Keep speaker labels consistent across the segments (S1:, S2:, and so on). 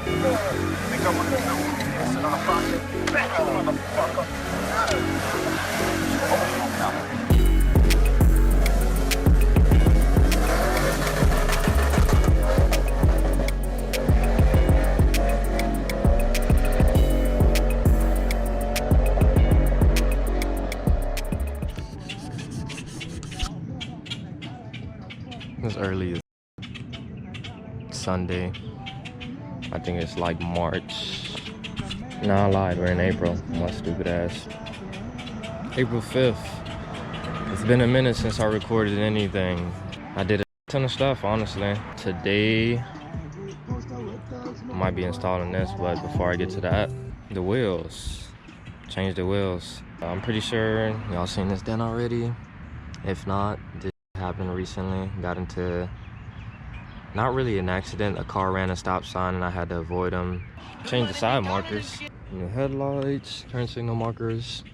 S1: It's early Sunday. I think it's like March. No, I lied. We're in April. My stupid ass. April 5th. It's been a minute since I recorded anything. I did a ton of stuff, honestly. Today, I might be installing this, but before I get to that, the wheels. Change the wheels. I'm pretty sure y'all seen this done already. If not, this happened recently. Got into not really an accident. A car ran a stop sign and I had to avoid them. Changed the side markers, new headlights, turn signal markers.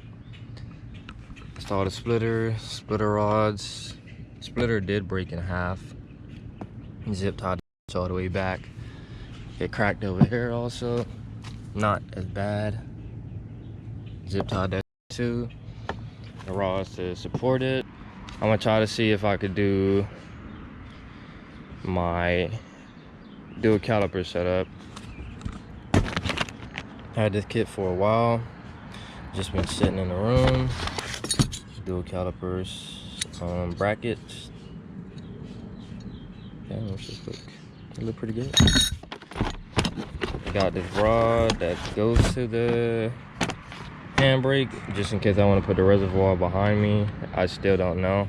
S1: Installed a splitter rods. Splitter did break in half. Zip tied all the way back. It cracked over here also. Not as bad. Zip tied that too. The rods to support it. I'm gonna try to see if I could do a caliper setup. Had this kit for a while. Just been sitting in the room. Dual calipers, brackets. Yeah, let's just look. They look pretty good. Got this rod that goes to the handbrake, just in case I want to put the reservoir behind me. I still don't know,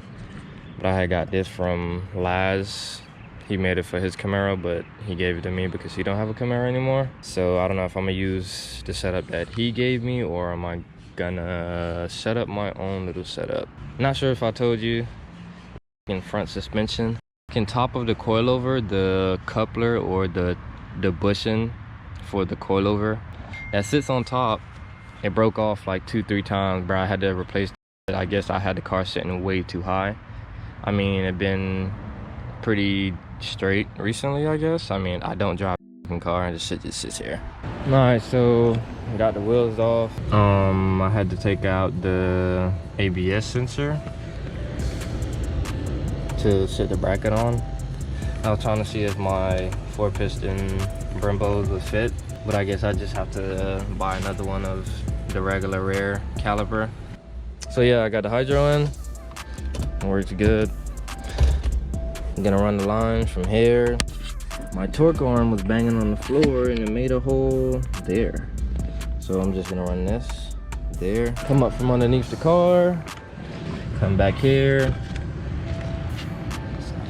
S1: but I had got this from Laz. He made it for his Camaro, but he gave it to me because he don't have a Camaro anymore. So I don't know if I'm gonna use the setup that he gave me, or am I gonna set up my own little setup. Not sure if I told you. In front suspension, in top of the coilover, the coupler or the bushing for the coilover that sits on top, it broke off like 2-3 times, bro. I had to replace it. I guess I had the car sitting way too high. I mean, it been pretty straight recently, I guess. I mean, I don't drive a car, and just sits here. All right, so got the wheels off. I had to take out the ABS sensor to sit the bracket on. I was trying to see if my 4-piston Brembos would fit, but I guess I just have to buy another one of the regular rare caliper. So yeah, I got the hydro in. It works good. I'm gonna run the lines from here. My torque arm was banging on the floor and it made a hole there. So I'm just gonna run this there. Come up from underneath the car. Come back here.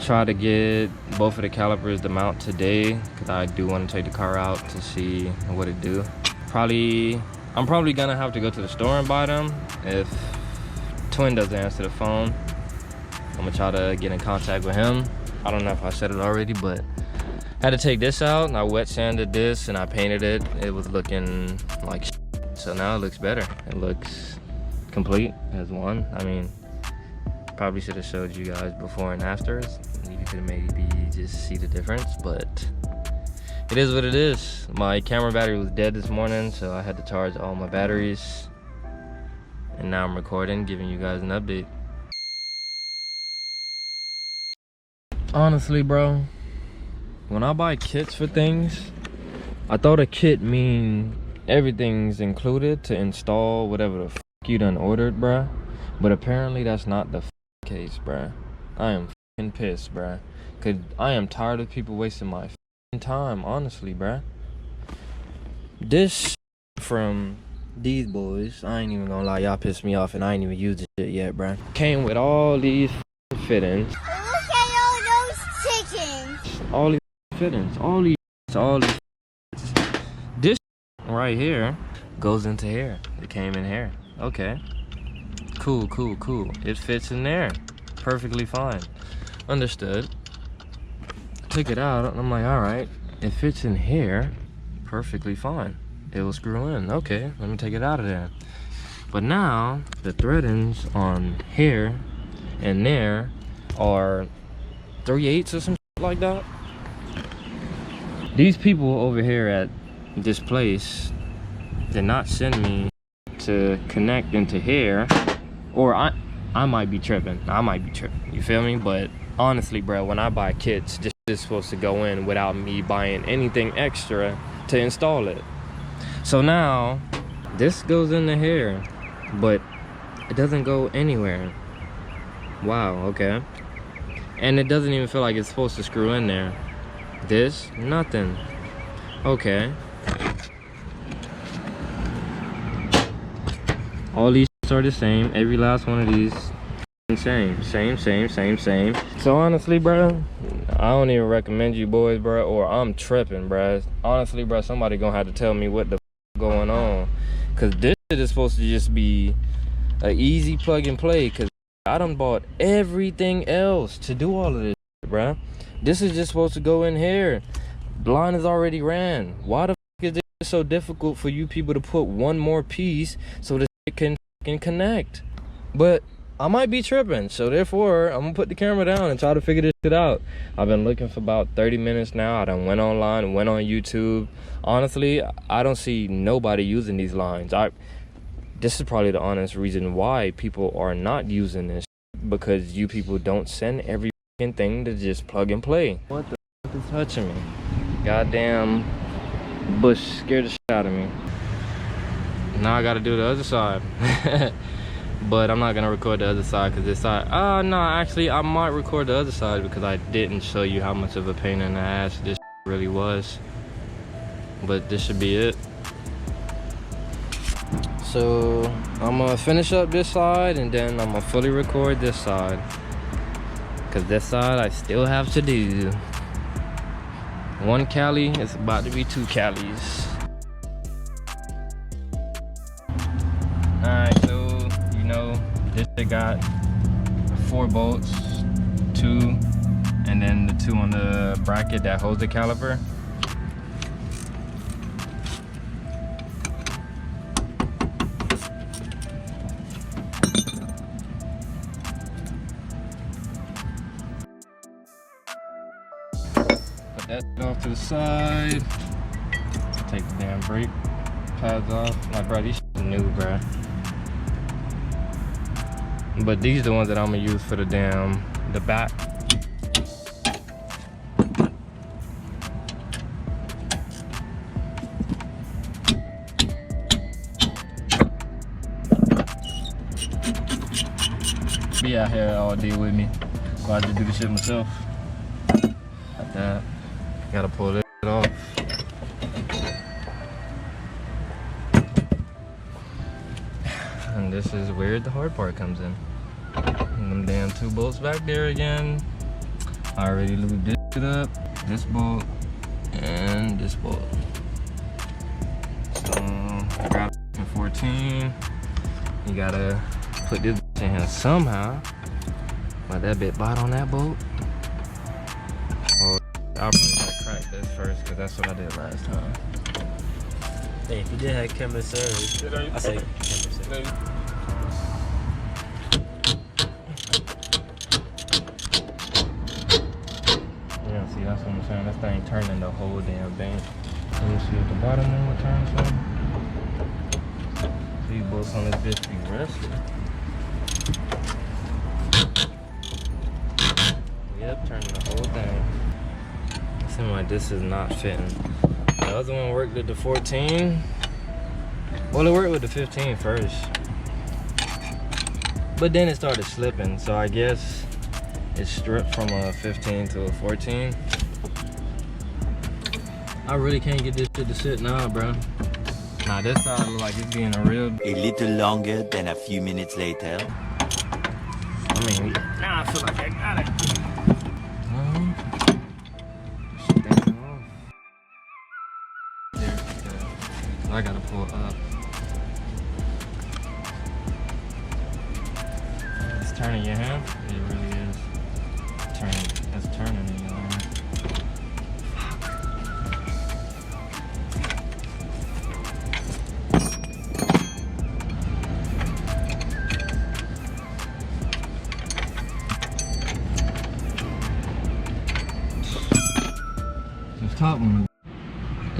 S1: Try to get both of the calipers to mount today, because I do want to take the car out to see what it do. I'm probably gonna have to go to the store and buy them. If Twin doesn't answer the phone, I'm gonna try to get in contact with him. I don't know if I said it already, but I had to take this out, and I wet sanded this and I painted it. It was looking like shit. So now it looks better. It looks complete as one. I mean, probably should have showed you guys before and afters. You could maybe just see the difference, but it is what it is. My camera battery was dead this morning, so I had to charge all my batteries. And now I'm recording, giving you guys an update. Honestly, bro, when I buy kits for things, I thought a kit mean everything's included to install whatever the f you done ordered, bruh. But apparently that's not the f case, bruh. I am f***ing pissed, bruh. Cause I am tired of people wasting my f***ing time, honestly, bruh. This from these boys, I ain't even gonna lie, y'all pissed me off and I ain't even used this shit yet, bruh. Came with all these fittings.
S2: Look at all those chickens.
S1: All these fittings, all these. This right here goes into here. It came in here. Okay. Cool. It fits in there. Perfectly fine. Understood. Took it out and I'm like, alright, it fits in here. Perfectly fine. It will screw in. Okay, let me take it out of there. But now the threadings on here and there are 3/8 or something like that. These people over here at this place did not send me to connect into here, or I might be tripping. You feel me? But honestly, bro, when I buy kits, this is supposed to go in without me buying anything extra to install it. So now this goes into here, but it doesn't go anywhere. Wow, okay. And it doesn't even feel like it's supposed to screw in there. This, nothing. Okay. All these are the same. Every last one of these same. So honestly, bro, I don't even recommend you boys, bro, or I'm tripping, bro. Honestly, bro, somebody gonna have to tell me what the going on, cause this shit is supposed to just be an easy plug and play. Cause I done bought everything else to do all of this shit, bro. This is just supposed to go in here. The line is already ran. Why the is it so difficult for you people to put one more piece so that it can connect? But I might be tripping, so therefore I'm gonna put the camera down and try to figure this shit out. I've been looking for about 30 minutes now. I done went online, went on YouTube. Honestly, I don't see nobody using these lines. This is probably the honest reason why people are not using this, because you people don't send every thing to just plug and play. What the fuck is touching me? Goddamn bush scared the shit out of me. Now I gotta do the other side. But I'm not gonna record the other side because this side, no, actually I might record the other side because I didn't show you how much of a pain in the ass this really was. But this should be it. So I'm gonna finish up this side and then I'm gonna fully record this side, because this side I still have to do. One Cali is about to be 2 Calis. Alright, so you know this shit got 4 bolts, 2, and then the 2 on the bracket that holds the caliper. Put that off to the side. Take the damn brake pads off. Like, bro, these shit new, bro. But these are the ones that I'm gonna use for the back. Be out here all day with me. So I just do the shit myself. Like that. Gotta pull this off. And this is where the hard part comes in. And them damn 2 bolts back there again. I already lubed this shit up. This bolt and this bolt. So grab 14. You gotta put this in here somehow. Let that bit bite on that bolt. Well, I'll probably gotta crack this first because that's what I did last time.
S3: Hey, if you did have camera service, I say camera service.
S1: Yeah, see, that's what I'm saying. This thing turning the whole damn thing. Let me see if the bottom one will turn some. These bolts on this bitch be rested. Yep, turning the whole thing. It seems like this is not fitting. The other one worked with the 14. Well, it worked with the 15 first. But then it started slipping, so I guess it stripped from a 15 to a 14. I really can't get this shit to sit now, bro. Nah, this side look like it's being a real...
S4: A little longer than a few minutes later.
S1: I mean, now I feel like I got it. There, I gotta pull up. It's turning your hand? It really is. It's turning in your hand. This top one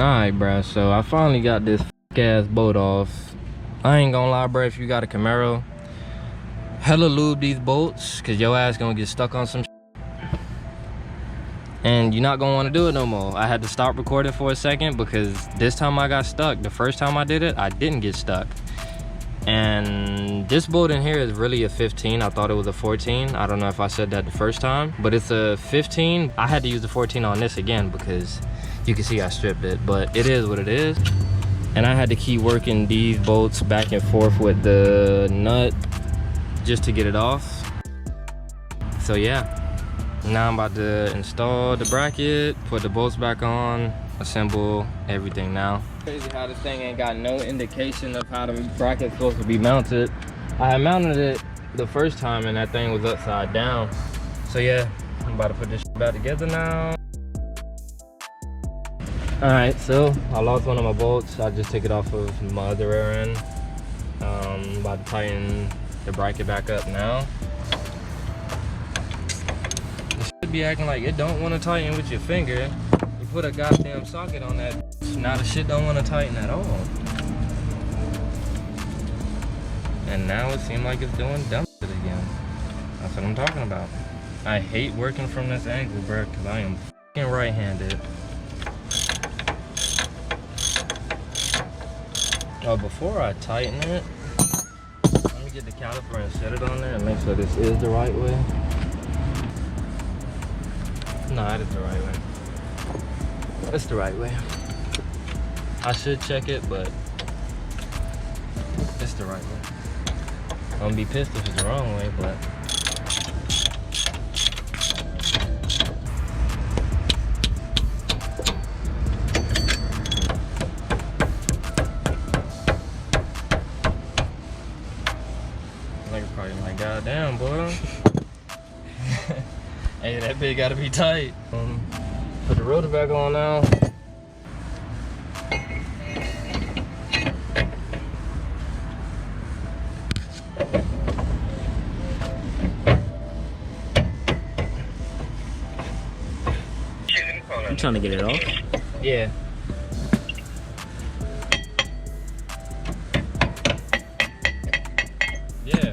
S1: Alright, bruh, so I finally got this ass bolt off. I ain't gonna lie, bruh, if you got a Camaro, hella lube these bolts, cause your ass gonna get stuck on some and you're not gonna want to do it no more. I had to stop recording for a second because this time I got stuck. The first time I did it, I didn't get stuck. And this bolt in here is really a 15. I thought it was a 14. I don't know if I said that the first time, but it's a 15. I had to use the 14 on this again because you can see I stripped it, but it is what it is. And I had to keep working these bolts back and forth with the nut just to get it off. So yeah. Now I'm about to install the bracket, put the bolts back on, assemble everything now. Crazy how this thing ain't got no indication of how the bracket's supposed to be mounted. I had mounted it the first time and that thing was upside down. So yeah, I'm about to put this back together now. Alright, so I lost one of my bolts. I just took it off of my other rear end. I'm about to tighten the bracket back up now. Be acting like it don't want to tighten with your finger. You put a goddamn socket on that, now the shit don't want to tighten at all. And now it seems like it's doing dumb shit again. That's what I'm talking about. I hate working from this angle, bro, because I am fucking right-handed. Oh, before I tighten it, let me get the caliper and set it on there and make sure this is the right way. No, that is the right way. That's the right way. I should check it, but it's the right way. I'm gonna be pissed if it's the wrong way, but nigga probably like, goddamn, boy. Hey, that bit gotta be tight. Put the rotor back on now.
S3: You trying to get it off?
S1: Yeah. Yeah.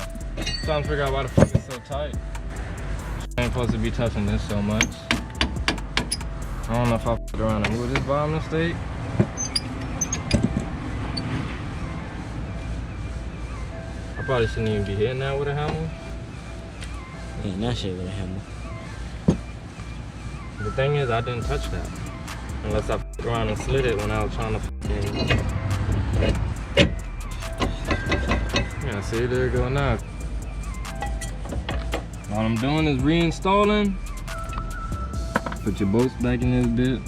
S1: Trying to figure out why the fuck it's so tight. I ain't supposed to be touching this so much. I don't know if I put around and move this by mistake. I probably shouldn't even be hitting that with a hammer.
S3: Ain't that shit with a hammer.
S1: The thing is, I didn't touch that. Unless I put around and slid it when I was trying to fucking... Yeah, see, there you go now. All I'm doing is reinstalling. Put your bolts back in this bit.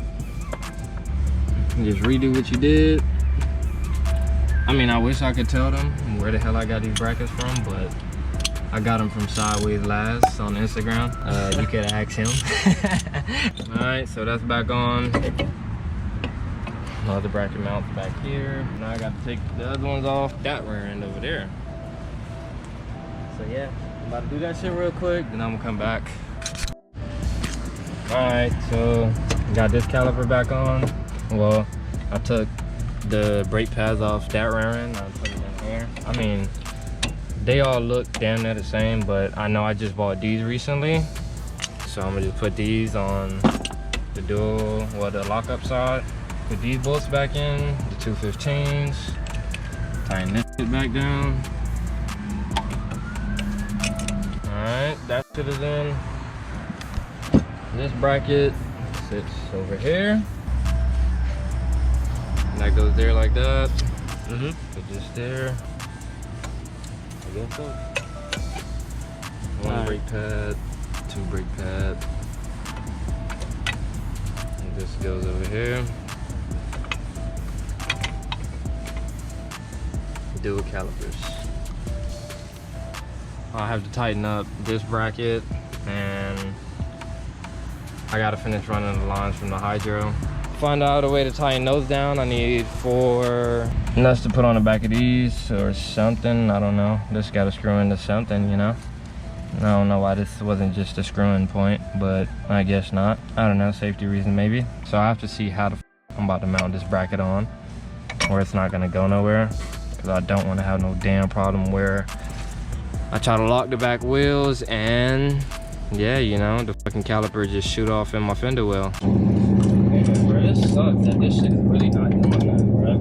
S1: And just redo what you did. I mean, I wish I could tell them where the hell I got these brackets from, but I got them from Sideways Last on Instagram. You could ask him. Alright, so that's back on. Another bracket mounts back here. Now I got to take the other ones off that rear end over there. So yeah. About to do that shit real quick, then I'm gonna come back. Alright, so got this caliper back on. Well, I took the brake pads off that rear end. I put it in here. I mean, they all look damn near the same, but I know I just bought these recently. So I'm gonna just put these on the dual, well, the lockup side. Put these bolts back in, the 215s. Tighten this shit back down. Alright, that shit is in. This bracket sits over here. And that goes there like that. Put this there. I guess so. One brake pad, two brake pads. And this goes over here. Dual calipers. I have to tighten up this bracket, and I gotta finish running the lines from the hydro. Find out a way to tighten those down. I need 4 nuts to put on the back of these or something. I don't know. Just gotta screw into something, you know. I don't know why this wasn't just a screwing point, but I guess not. I don't know, safety reason maybe. So I have to see how the I'm about to mount this bracket on where it's not gonna go nowhere, because I don't want to have no damn problem where I try to lock the back wheels and yeah, you know, the fucking caliper just shoot off in my fender well. Man, bro, this sucks that this shit is really not doing that, bro.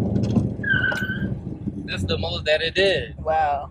S1: This is the most that it did.
S5: Wow.